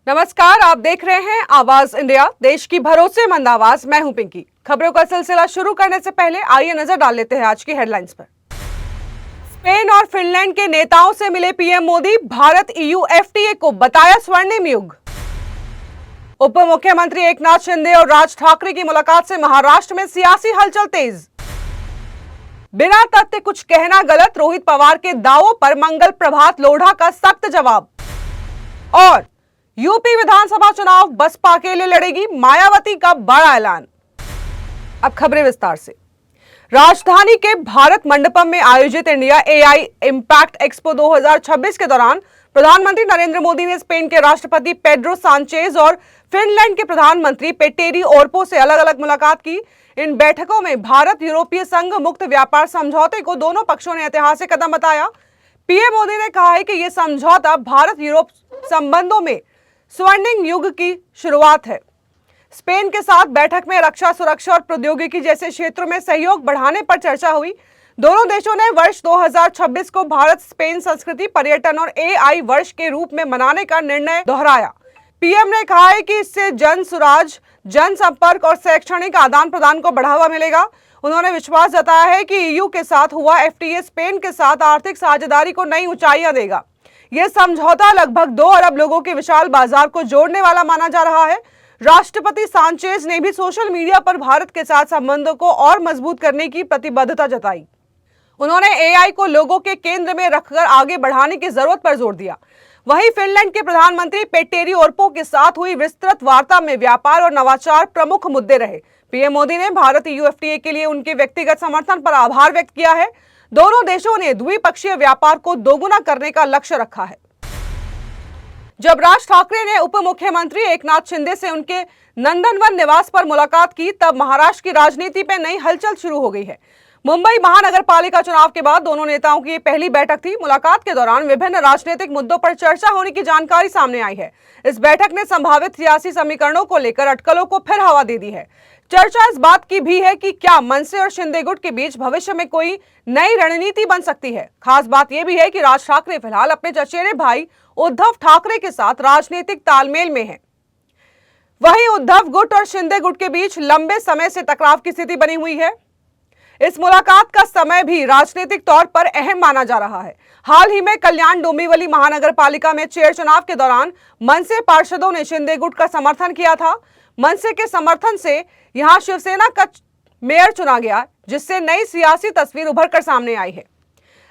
नमस्कार, आप देख रहे हैं आवाज इंडिया, देश की भरोसेमंद आवाज। मैं हूं पिंकी। खबरों का सिलसिला शुरू करने से पहले आइए नजर डाल लेते हैं आज की हेडलाइंस पर। स्पेन और फिनलैंड के नेताओं से मिले PM Modi, Bharat EU FTA को बताया स्वर्णिम युग। उप मुख्यमंत्री एकनाथ शिंदे और राज ठाकरे की मुलाकात से महाराष्ट्र में सियासी हलचल तेज। बिना तथ्य कुछ कहना गलत, रोहित पवार के दावों पर मंगल प्रभात लोढ़ा का सख्त जवाब। और यूपी विधानसभा चुनाव बसपा अकेले लड़ेगी, मायावती का बड़ा ऐलान। अब खबरें विस्तार से। राजधानी के भारत मंडपम में आयोजित इंडिया एआई इंपैक्ट एक्सपो 2026 के दौरान प्रधानमंत्री नरेंद्र मोदी ने स्पेन के राष्ट्रपति पेड्रो सांचेज और फिनलैंड के प्रधानमंत्री पेटेरी ओर्पो से अलग अलग मुलाकात की। इन बैठकों में भारत यूरोपीय संघ मुक्त व्यापार समझौते को दोनों पक्षों ने ऐतिहासिक कदम बताया। पीएम मोदी ने कहा है कि यह समझौता भारत यूरोप संबंधों में स्वर्णिम युग की शुरुआत है। स्पेन के साथ बैठक में रक्षा, सुरक्षा और प्रौद्योगिकी जैसे क्षेत्रों में सहयोग बढ़ाने पर चर्चा हुई। दोनों देशों ने वर्ष 2026 को भारत स्पेन संस्कृति, पर्यटन और एआई वर्ष के रूप में मनाने का निर्णय दोहराया। पीएम ने कहा है कि इससे जन सुराज, जनसंपर्क और शैक्षणिक आदान प्रदान को बढ़ावा मिलेगा। उन्होंने विश्वास जताया है कि ईयू के साथ हुआ एफटीए स्पेन के साथ आर्थिक साझेदारी को नई ऊंचाइयां देगा। यह समझौता लगभग 2 अरब लोगों के विशाल बाजार को जोड़ने वाला माना जा रहा है। राष्ट्रपति सांचेज ने भी सोशल मीडिया पर भारत के साथ संबंधों को और मजबूत करने की प्रतिबद्धता जताई। उन्होंने एआई को लोगों के केंद्र में रखकर आगे बढ़ाने की जरूरत पर जोर दिया। वहीं फिनलैंड के प्रधानमंत्री पेटेरी ओर्पो के साथ हुई विस्तृत वार्ता में व्यापार और नवाचार प्रमुख मुद्दे रहे। पीएम मोदी ने भारत ईयू एफटीए के लिए उनके व्यक्तिगत समर्थन पर आभार व्यक्त किया है। दोनों देशों ने द्विपक्षीय व्यापार को दोगुना करने का लक्ष्य रखा है। जब राज ठाकरे ने उप मुख्यमंत्री एकनाथ शिंदे से उनके नंदनवन निवास पर मुलाकात की, तब महाराष्ट्र की राजनीति पर नई हलचल शुरू हो गई है। मुंबई महानगर पालिका चुनाव के बाद दोनों नेताओं की पहली बैठक थी। मुलाकात के दौरान विभिन्न राजनीतिक मुद्दों पर चर्चा होने की जानकारी सामने आई है। इस बैठक ने संभावित सियासी समीकरणों को लेकर अटकलों को फिर हवा दे दी है। चर्चा इस बात की भी है कि क्या मनसे और शिंदे गुट के बीच भविष्य में कोई नई रणनीति बन सकती है। खास बात यह भी है कि राज ठाकरे फिलहाल अपने चचेरे भाई उद्धव ठाकरे के साथ राजनीतिक तालमेल में हैं। वहीं उद्धव गुट और शिंदे गुट के बीच लंबे समय से टकराव की स्थिति बनी हुई है। इस मुलाकात का समय भी राजनीतिक तौर पर अहम माना जा रहा है। हाल ही में कल्याण डोंबिवली महानगर पालिका में चेयर चुनाव के दौरान मनसे पार्षदों ने शिंदे गुट का समर्थन किया था। मनसे के समर्थन से यहां शिवसेना का मेयर चुना गया, जिससे नई सियासी तस्वीर उभर कर सामने आई है।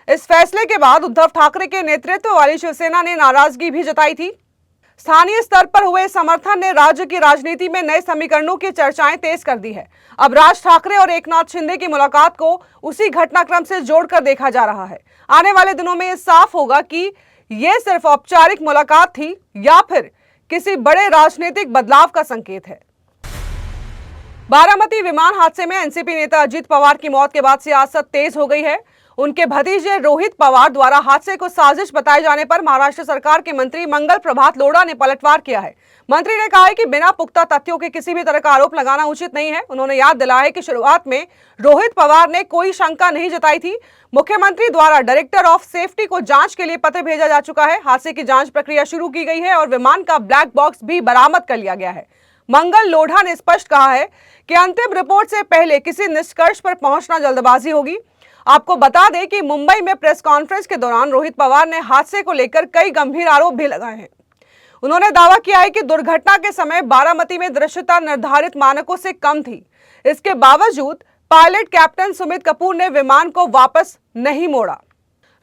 इस फैसले के बाद उद्धव ठाकरे के नेतृत्व वाली शिवसेना ने नाराजगी भी जताई थी। स्थानीय स्तर पर हुए समर्थन ने राज्य की राजनीति में नए समीकरणों की चर्चाएं तेज कर दी है। अब राज ठाकरे और एकनाथ शिंदे की मुलाकात को उसी घटनाक्रम से जोड़कर देखा जा रहा है। आने वाले दिनों में यह साफ होगा कि यह सिर्फ औपचारिक मुलाकात थी या फिर किसी बड़े राजनीतिक बदलाव का संकेत है। बारामती विमान हादसे में एनसीपी नेता अजित पवार की मौत के बाद सियासत तेज हो गई है। उनके भतीजे रोहित पवार द्वारा हादसे को साजिश बताए जाने पर महाराष्ट्र सरकार के मंत्री मंगल प्रभात लोढ़ा ने पलटवार किया है। मंत्री ने कहा है कि बिना पुख्ता तथ्यों के किसी भी तरह का आरोप लगाना उचित नहीं है। उन्होंने याद दिलाया कि शुरुआत में रोहित पवार ने कोई शंका नहीं जताई थी। मुख्यमंत्री द्वारा डायरेक्टर ऑफ सेफ्टी को जांच के लिए पत्र भेजा जा चुका है। हादसे की जांच प्रक्रिया शुरू की गई है और विमान का ब्लैक बॉक्स भी बरामद कर लिया गया है। मंगल लोढ़ा ने स्पष्ट कहा है कि अंतिम रिपोर्ट से पहले किसी निष्कर्ष पर पहुंचना जल्दबाजी होगी। आपको बता दें कि मुंबई में प्रेस कॉन्फ्रेंस के दौरान रोहित पवार ने हादसे को लेकर कई गंभीर आरोप भी लगाए हैं। उन्होंने दावा किया है कि दुर्घटना के समय बारामती में दृश्यता निर्धारित मानकों से कम थी। इसके बावजूद पायलट कैप्टन सुमित कपूर ने विमान को वापस नहीं मोड़ा।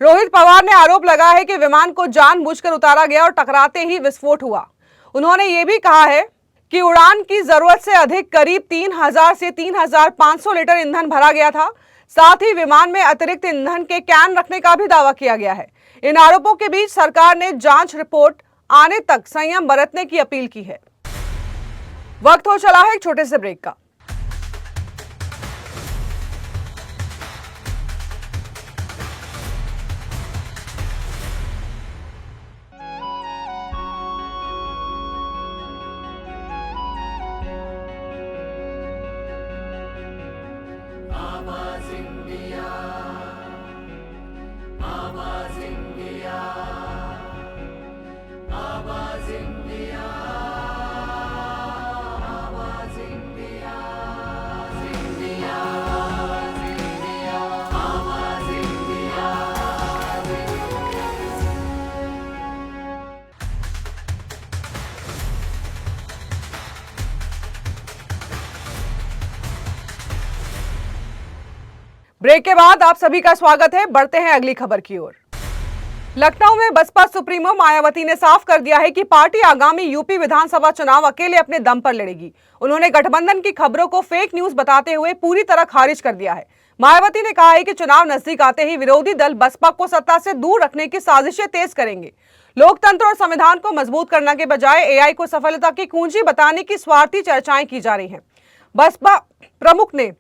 रोहित पवार ने आरोप लगाया है कि विमान को जानबूझकर उतारा गया और टकराते ही विस्फोट हुआ। उन्होंने ये भी कहा है कि उड़ान की जरूरत से अधिक करीब 3000 से 3500 लीटर ईंधन भरा गया था। साथ ही विमान में अतिरिक्त ईंधन के कैन रखने का भी दावा किया गया है। इन आरोपों के बीच सरकार ने जांच रिपोर्ट आने तक संयम बरतने की अपील की है। वक्त हो चला है एक छोटे से ब्रेक का। आवाज इंडिया, आवाज इंडिया। ब्रेक के बाद आप सभी का स्वागत है। बढ़ते हैं अगली खबर की ओर। लखनऊ में बसपा सुप्रीमो मायावती ने साफ कर दिया है कि पार्टी आगामी यूपी विधानसभा चुनाव अकेले अपने दम पर लड़ेगी। उन्होंने गठबंधन की खबरों को फेक न्यूज बताते हुए पूरी तरह खारिज कर दिया है। मायावती ने कहा है कि चुनाव नजदीक आते ही विरोधी दल बसपा को सत्ता से दूर रखने की साजिशें तेज करेंगे। लोकतंत्र और संविधान को मजबूत करने के बजाय एआई को सफलता की कुंजी बताने की स्वार्थी चर्चाएं की जा रही हैं। बसपा प्रमुख ने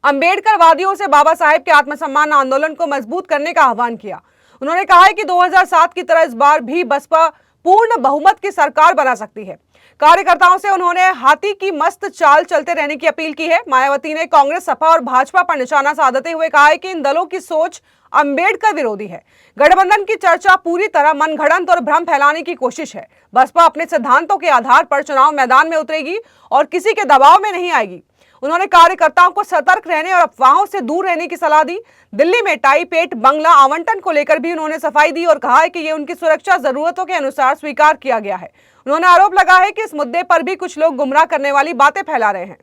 अंबेडकर वादियों से बाबा साहेब के आत्मसम्मान आंदोलन को मजबूत करने का आह्वान किया। उन्होंने कहा है कि 2007 की तरह इस बार भी बसपा पूर्ण बहुमत की सरकार बना सकती है। कार्यकर्ताओं से उन्होंने हाथी की मस्त चाल चलते रहने की अपील की है। मायावती ने कांग्रेस, सपा और भाजपा पर निशाना साधते हुए कहा है कि इन दलों की सोच अंबेडकर विरोधी है। गठबंधन की चर्चा पूरी तरह मनगढ़ंत और भ्रम फैलाने की कोशिश है। बसपा अपने सिद्धांतों के आधार पर चुनाव मैदान में उतरेगी और किसी के दबाव में नहीं आएगी। उन्होंने कार्यकर्ताओं को सतर्क रहने और अफवाहों से दूर रहने की सलाह दी। दिल्ली में टाई पेट बंगला आवंटन को लेकर भी उन्होंने सफाई दी और कहा है कि ये उनकी सुरक्षा जरूरतों के अनुसार स्वीकार किया गया है। उन्होंने आरोप लगाया है कि इस मुद्दे पर भी कुछ लोग गुमराह करने वाली बातें फैला रहे हैं।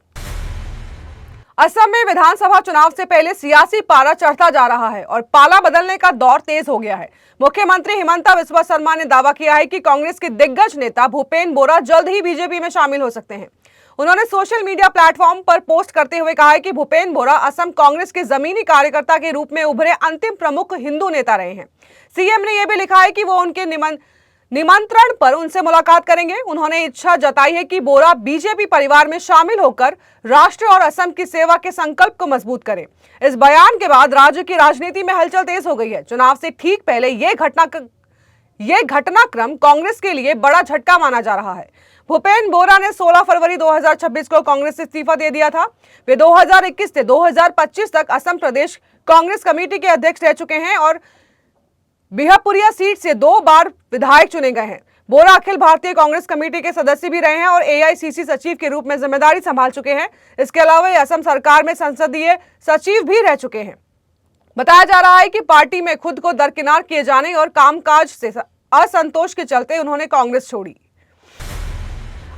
असम में विधानसभा चुनाव से पहले सियासी पारा चढ़ता जा रहा है और पाला बदलने का दौर तेज हो गया है। मुख्यमंत्री हिमंता बिस्वा शर्मा ने दावा किया है कि कांग्रेस के दिग्गज नेता भूपेन बोरा जल्द ही बीजेपी में शामिल हो सकते हैं। उन्होंने सोशल मीडिया प्लेटफॉर्म पर पोस्ट करते हुए कहा है कि भूपेन बोरा असम कांग्रेस के जमीनी कार्यकर्ता के रूप में उभरे अंतिम प्रमुख हिंदू नेता रहे हैं। सीएम ने यह भी लिखा है कि वो उनके निमंत्रण पर उनसे मुलाकात करेंगे। उन्होंने इच्छा जताई है कि बोरा बीजेपी परिवार में शामिल होकर राष्ट्र और असम की सेवा के संकल्प को मजबूत करें। इस बयान के बाद राज्य की राजनीति में हलचल तेज हो गई है। चुनाव से ठीक पहले यह घटनाक्रम कांग्रेस के लिए बड़ा झटका माना जा रहा है। भूपेन बोरा ने 16 फरवरी 2026 को कांग्रेस से इस्तीफा दे दिया था। वे 2021 से 2025 तक असम प्रदेश कांग्रेस कमेटी के अध्यक्ष रह चुके हैं और बिहापुरिया सीट से 2 बार विधायक चुने गए हैं। बोरा अखिल भारतीय कांग्रेस कमेटी के सदस्य भी रहे हैं और एआईसीसी सचिव के रूप में जिम्मेदारी संभाल चुके हैं। इसके अलावा वे असम सरकार में संसदीय सचिव भी रह चुके हैं। बताया जा रहा है कि पार्टी में खुद को दरकिनार किए जाने और कामकाज से असंतोष के चलते उन्होंने कांग्रेस छोड़ी।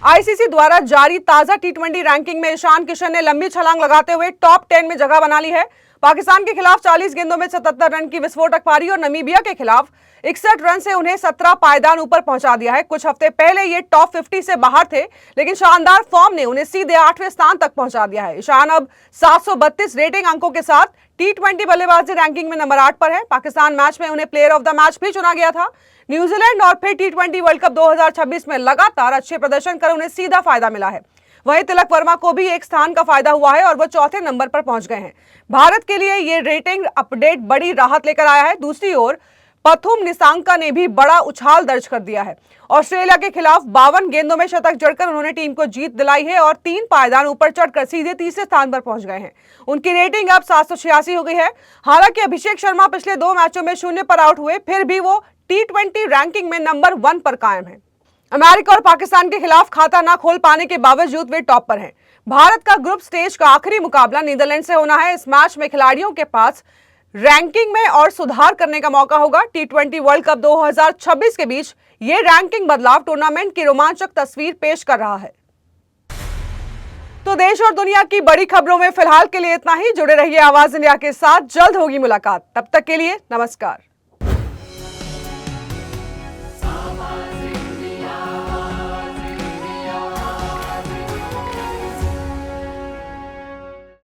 आईसीसी द्वारा जारी ताजा टी20 रैंकिंग में ईशान किशन ने लंबी छलांग लगाते हुए टॉप 10 में जगह बना ली है। पाकिस्तान के खिलाफ 40 गेंदों में 77 रन की विस्फोटक पारी और नमीबिया के खिलाफ 61 रन से उन्हें 17 पायदान ऊपर पहुंचा दिया है। कुछ हफ्ते पहले ये टॉप 50 से बाहर थे, लेकिन शानदार फॉर्म ने उन्हें सीधे 8वें स्थान तक पहुंचा दिया है। ईशान अब 732 रेटिंग अंकों के साथ टी20 बल्लेबाजी रैंकिंग में नंबर 8 पर है। पाकिस्तान मैच में उन्हें प्लेयर ऑफ द मैच भी चुना गया था। न्यूजीलैंड और फिर टी20 वर्ल्ड कप 2026 में लगातार अच्छे प्रदर्शन कर उन्हें सीधा फायदा मिला है। वहीं तिलक वर्मा को भी एक स्थान का फायदा हुआ है और वो 4थे नंबर पर पहुंच गए हैं। भारत के लिए ये रेटिंग अपडेट बड़ी राहत लेकर आया है। दूसरी ओर पथुम निसांका ने भी बड़ा उछाल दर्ज कर दिया है। ऑस्ट्रेलिया के खिलाफ 52 गेंदों में शतक जड़कर उन्होंने टीम को जीत दिलाई है और 3 पायदान ऊपर चढ़कर सीधे तीसरे स्थान पर पहुंच गए हैं। उनकी रेटिंग अब 786 हो गई है। हालांकि अभिषेक शर्मा पिछले 2 मैचों में 0 पर आउट हुए, फिर भी वो टी20 रैंकिंग में नंबर 1 पर कायम है। अमेरिका और पाकिस्तान के खिलाफ खाता ना खोल पाने के बावजूद वे टॉप पर हैं। भारत का ग्रुप स्टेज का आखिरी मुकाबला नीदरलैंड से होना है। इस मैच में खिलाड़ियों के पास रैंकिंग में और सुधार करने का मौका होगा। टी20 वर्ल्ड कप 2026 के बीच ये रैंकिंग बदलाव टूर्नामेंट की रोमांचक तस्वीर पेश कर रहा है। तो देश और दुनिया की बड़ी खबरों में फिलहाल के लिए इतना ही। जुड़े रहिए आवाज इंडिया के साथ, जल्द होगी मुलाकात। तब तक के लिए नमस्कार।